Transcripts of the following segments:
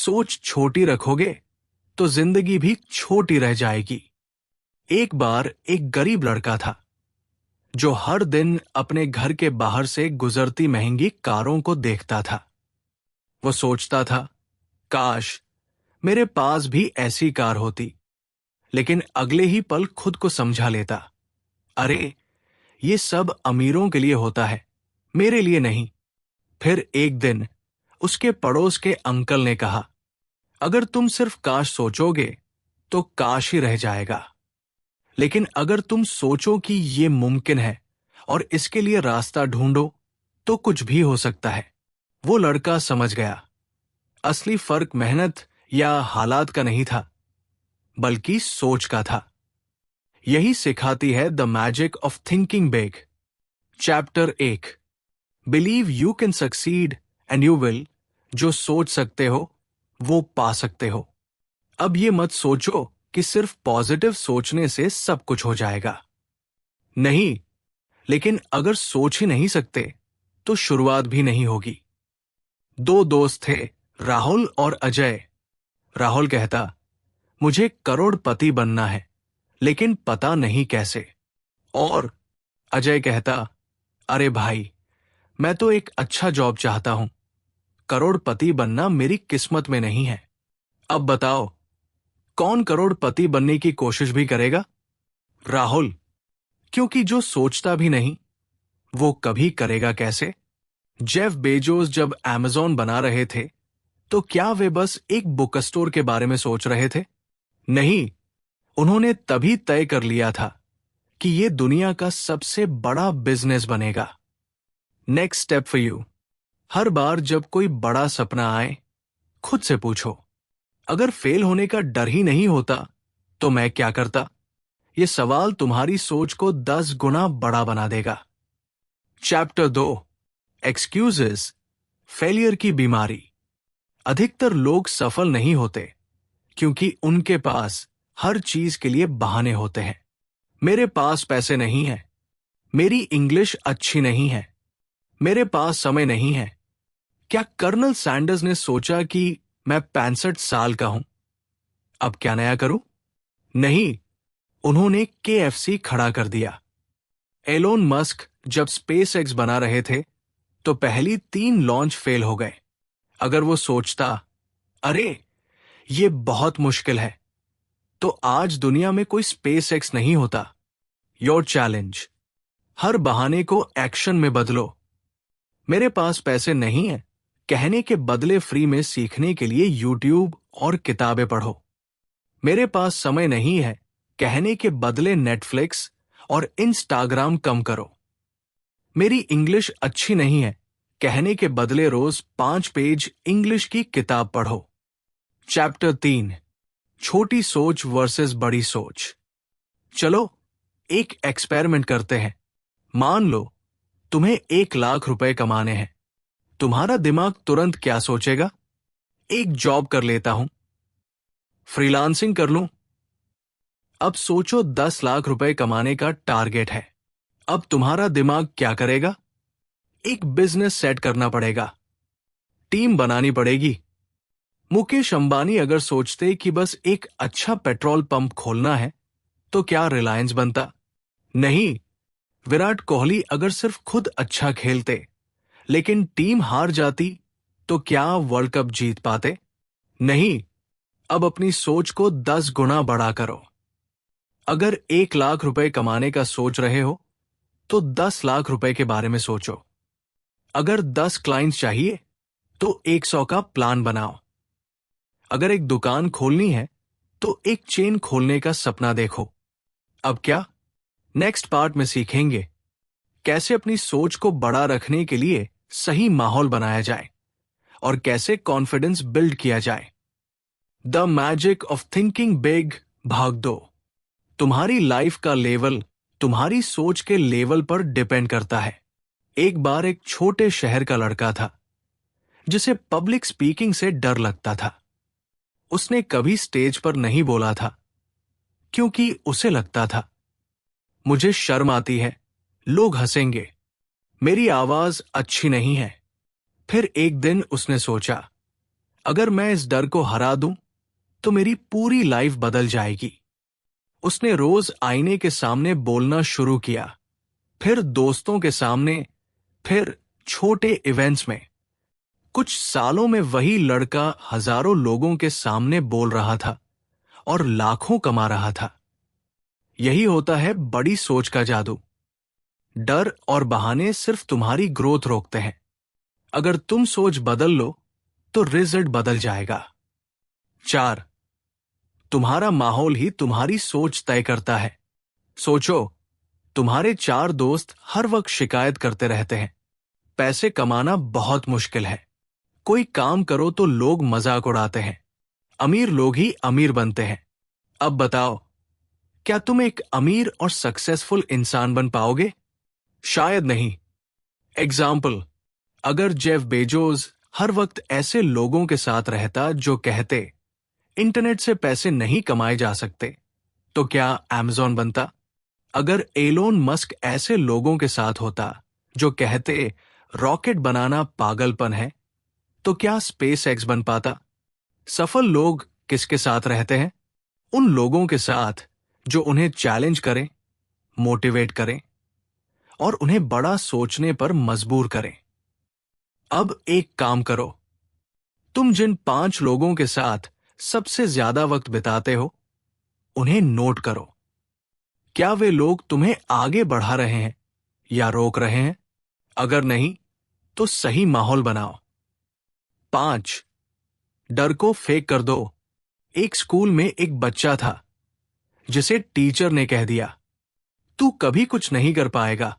सोच छोटी रखोगे तो जिंदगी भी छोटी रह जाएगी। एक बार एक गरीब लड़का था जो हर दिन अपने घर के बाहर से गुजरती महंगी कारों को देखता था। वो सोचता था, काश मेरे पास भी ऐसी कार होती। लेकिन अगले ही पल खुद को समझा लेता, अरे ये सब अमीरों के लिए होता है, मेरे लिए नहीं। फिर एक दिन उसके पड़ोस के अंकल ने कहा, अगर तुम सिर्फ काश सोचोगे तो काश ही रह जाएगा, लेकिन अगर तुम सोचो कि ये मुमकिन है और इसके लिए रास्ता ढूंढो तो कुछ भी हो सकता है। वो लड़का समझ गया, असली फर्क मेहनत या हालात का नहीं था, बल्कि सोच का था। यही सिखाती है the magic of thinking big. Chapter 1, believe you can succeed and you will. जो सोच सकते हो वो पा सकते हो। अब ये मत सोचो कि सिर्फ पॉजिटिव सोचने से सब कुछ हो जाएगा। नहीं, लेकिन अगर सोच ही नहीं सकते तो शुरुआत भी नहीं होगी। दो दोस्त थे, राहुल और अजय। राहुल कहता, मुझे करोड़पति बनना है, लेकिन पता नहीं कैसे। और अजय कहता, अरे भाई, मैं तो एक अच्छा जॉब चाहता हूं, करोड़पति बनना मेरी किस्मत में नहीं है। अब बताओ, कौन करोड़पति बनने की कोशिश भी करेगा? राहुल, क्योंकि जो सोचता भी नहीं वो कभी करेगा कैसे? जेफ बेजोस जब अमेज़न बना रहे थे तो क्या वे बस एक बुक स्टोर के बारे में सोच रहे थे? नहीं, उन्होंने तभी तय कर लिया था कि ये दुनिया का सबसे बड़ा बिजनेस बनेगा। Next step for you. हर बार जब कोई बड़ा सपना आए, खुद से पूछो, अगर फेल होने का डर ही नहीं होता तो मैं क्या करता? ये सवाल तुम्हारी सोच को 10 गुना बड़ा बना देगा। चैप्टर 2, एक्सक्यूजेस, फेलियर की बीमारी। अधिकतर लोग सफल नहीं होते क्योंकि उनके पास हर चीज के लिए बहाने होते हैं। मेरे पास पैसे नहीं है, मेरी इंग्लिश अच्छी नहीं है, मेरे पास समय नहीं है। क्या कर्नल सैंडर्स ने सोचा कि मैं 65 साल का हूं, अब क्या नया करूं? नहीं, उन्होंने KFC खड़ा कर दिया। एलोन मस्क जब स्पेसएक्स बना रहे थे तो पहली 3 लॉन्च फेल हो गए। अगर वो सोचता, अरे ये बहुत मुश्किल है, तो आज दुनिया में कोई स्पेसएक्स नहीं होता। योर चैलेंज, हर बहाने को एक्शन में बदलो। मेरे पास पैसे नहीं है कहने के बदले फ्री में सीखने के लिए यूट्यूब और किताबें पढ़ो। मेरे पास समय नहीं है कहने के बदले नेटफ्लिक्स और इंस्टाग्राम कम करो। मेरी इंग्लिश अच्छी नहीं है कहने के बदले रोज 5 पेज इंग्लिश की किताब पढ़ो। चैप्टर 3, छोटी सोच वर्सेस बड़ी सोच। चलो एक एक्सपेरिमेंट करते हैं। मान लो तुम्हें 1 लाख रुपए कमाने हैं। तुम्हारा दिमाग तुरंत क्या सोचेगा? एक जॉब कर लेता हूं, फ्रीलांसिंग कर लूं। अब सोचो 10 लाख रुपए कमाने का टारगेट है। अब तुम्हारा दिमाग क्या करेगा? एक बिजनेस सेट करना पड़ेगा, टीम बनानी पड़ेगी। मुकेश अंबानी अगर सोचते कि बस एक अच्छा पेट्रोल पंप खोलना है तो क्या रिलायंस बनता? नहीं, विराट कोहली अगर सिर्फ खुद अच्छा खेलते लेकिन टीम हार जाती तो क्या वर्ल्ड कप जीत पाते? नहीं। अब अपनी सोच को 10 गुना बड़ा करो। अगर 1 लाख रुपए कमाने का सोच रहे हो तो 10 लाख रुपए के बारे में सोचो। अगर 10 क्लाइंट्स चाहिए तो 100 का प्लान बनाओ। अगर एक दुकान खोलनी है तो एक चेन खोलने का सपना देखो। अब क्या? नेक्स्ट पार्ट में सीखेंगे कैसे अपनी सोच को बड़ा रखने के लिए सही माहौल बनाया जाए और कैसे कॉन्फिडेंस बिल्ड किया जाए। The magic of thinking big भाग 2। तुम्हारी लाइफ का लेवल तुम्हारी सोच के लेवल पर डिपेंड करता है। एक बार एक छोटे शहर का लड़का था जिसे पब्लिक स्पीकिंग से डर लगता था। उसने कभी स्टेज पर नहीं बोला था क्योंकि उसे लगता था, मुझे शर्म आती है, लोग हंसेंगे, मेरी आवाज अच्छी नहीं है। फिर एक दिन उसने सोचा, अगर मैं इस डर को हरा दूं तो मेरी पूरी लाइफ बदल जाएगी। उसने रोज आईने के सामने बोलना शुरू किया, फिर दोस्तों के सामने, फिर छोटे इवेंट्स में। कुछ सालों में वही लड़का हजारों लोगों के सामने बोल रहा था और लाखों कमा रहा था। यही होता है बड़ी सोच का जादू। डर और बहाने सिर्फ तुम्हारी ग्रोथ रोकते हैं। अगर तुम सोच बदल लो तो रिजल्ट बदल जाएगा। 4. तुम्हारा माहौल ही तुम्हारी सोच तय करता है। सोचो, तुम्हारे 4 दोस्त हर वक्त शिकायत करते रहते हैं, पैसे कमाना बहुत मुश्किल है। कोई काम करो तो लोग मजाक उड़ाते हैं, अमीर लोग ही अमीर बनते हैं। अब बताओ, क्या तुम एक अमीर और सक्सेसफुल इंसान बन पाओगे? शायद नहीं। एग्जाम्पल, अगर जेफ बेजोस हर वक्त ऐसे लोगों के साथ रहता जो कहते इंटरनेट से पैसे नहीं कमाए जा सकते, तो क्या अमेज़न बनता? अगर एलोन मस्क ऐसे लोगों के साथ होता जो कहते रॉकेट बनाना पागलपन है, तो क्या स्पेस एक्स बन पाता? सफल लोग किसके साथ रहते हैं? उन लोगों के साथ जो उन्हें चैलेंज करें, मोटिवेट करें और उन्हें बड़ा सोचने पर मजबूर करें। अब एक काम करो, तुम जिन 5 लोगों के साथ सबसे ज्यादा वक्त बिताते हो, उन्हें नोट करो। क्या वे लोग तुम्हें आगे बढ़ा रहे हैं या रोक रहे हैं? अगर नहीं, तो सही माहौल बनाओ। 5. डर को फेंक कर दो। एक स्कूल में एक बच्चा था जिसे टीचर ने कह दिया, तू कभी कुछ नहीं कर पाएगा।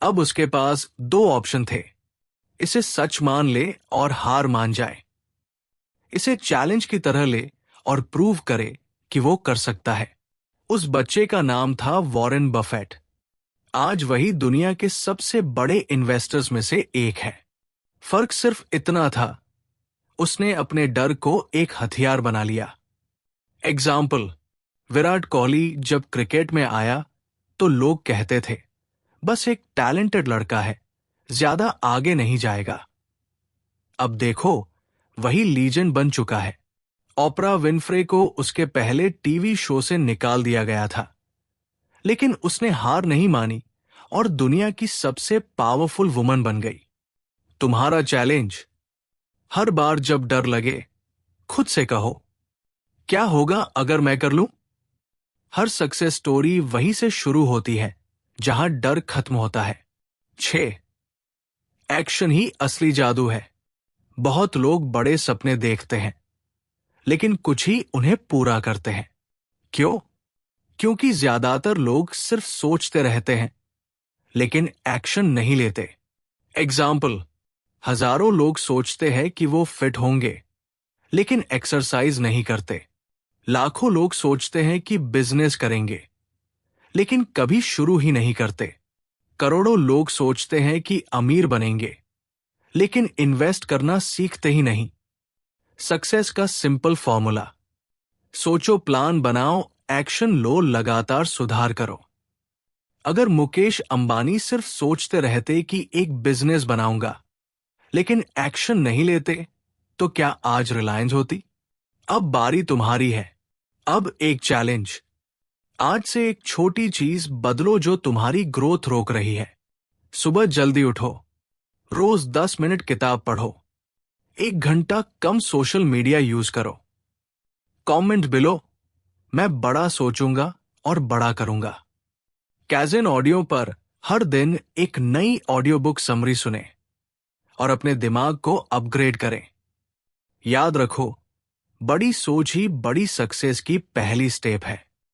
अब उसके पास 2 ऑप्शन थे, इसे सच मान ले और हार मान जाए, इसे चैलेंज की तरह ले और प्रूव करे कि वो कर सकता है। उस बच्चे का नाम था वॉरेन बफेट। आज वही दुनिया के सबसे बड़े इन्वेस्टर्स में से एक है। फर्क सिर्फ इतना था, उसने अपने डर को एक हथियार बना लिया। एग्जाम्पल, विराट कोहली जब क्रिकेट में आया तो लोग कहते थे, बस एक टैलेंटेड लड़का है, ज्यादा आगे नहीं जाएगा। अब देखो, वही लीजेंड बन चुका है। ओपरा विनफ्रे को उसके पहले टीवी शो से निकाल दिया गया था, लेकिन उसने हार नहीं मानी और दुनिया की सबसे पावरफुल वुमन बन गई। तुम्हारा चैलेंज, हर बार जब डर लगे, खुद से कहो, क्या होगा अगर मैं कर लूं? हर सक्सेस स्टोरी वहीं से शुरू होती है जहां डर खत्म होता है। 6. एक्शन ही असली जादू है। बहुत लोग बड़े सपने देखते हैं, लेकिन कुछ ही उन्हें पूरा करते हैं। क्यों? क्योंकि ज्यादातर लोग सिर्फ सोचते रहते हैं, लेकिन एक्शन नहीं लेते। एग्जाम्पल, हजारों लोग सोचते हैं कि वो फिट होंगे, लेकिन एक्सरसाइज नहीं करते। लाखों लोग सोचते हैं कि बिजनेस करेंगे, लेकिन कभी शुरू ही नहीं करते। करोड़ों लोग सोचते हैं कि अमीर बनेंगे, लेकिन इन्वेस्ट करना सीखते ही नहीं। सक्सेस का सिंपल फॉर्मूला, सोचो, प्लान बनाओ, एक्शन लो, लगातार सुधार करो। अगर मुकेश अंबानी सिर्फ सोचते रहते कि एक बिजनेस बनाऊंगा, लेकिन एक्शन नहीं लेते, तो क्या आज रिलायंस होती? अब बारी तुम्हारी है। अब एक चैलेंज, आज से एक छोटी चीज बदलो जो तुम्हारी ग्रोथ रोक रही है। सुबह जल्दी उठो, रोज 10 मिनट किताब पढ़ो, 1 घंटा कम सोशल मीडिया यूज करो। कमेंट बिलो, मैं बड़ा सोचूंगा और बड़ा करूंगा। कैज़न ऑडियो पर हर दिन एक नई ऑडियो बुक समरी सुने और अपने दिमाग को अपग्रेड करें। याद रखो, बड़ी सोच ही बड़ी सक्सेस की पहली स्टेप है।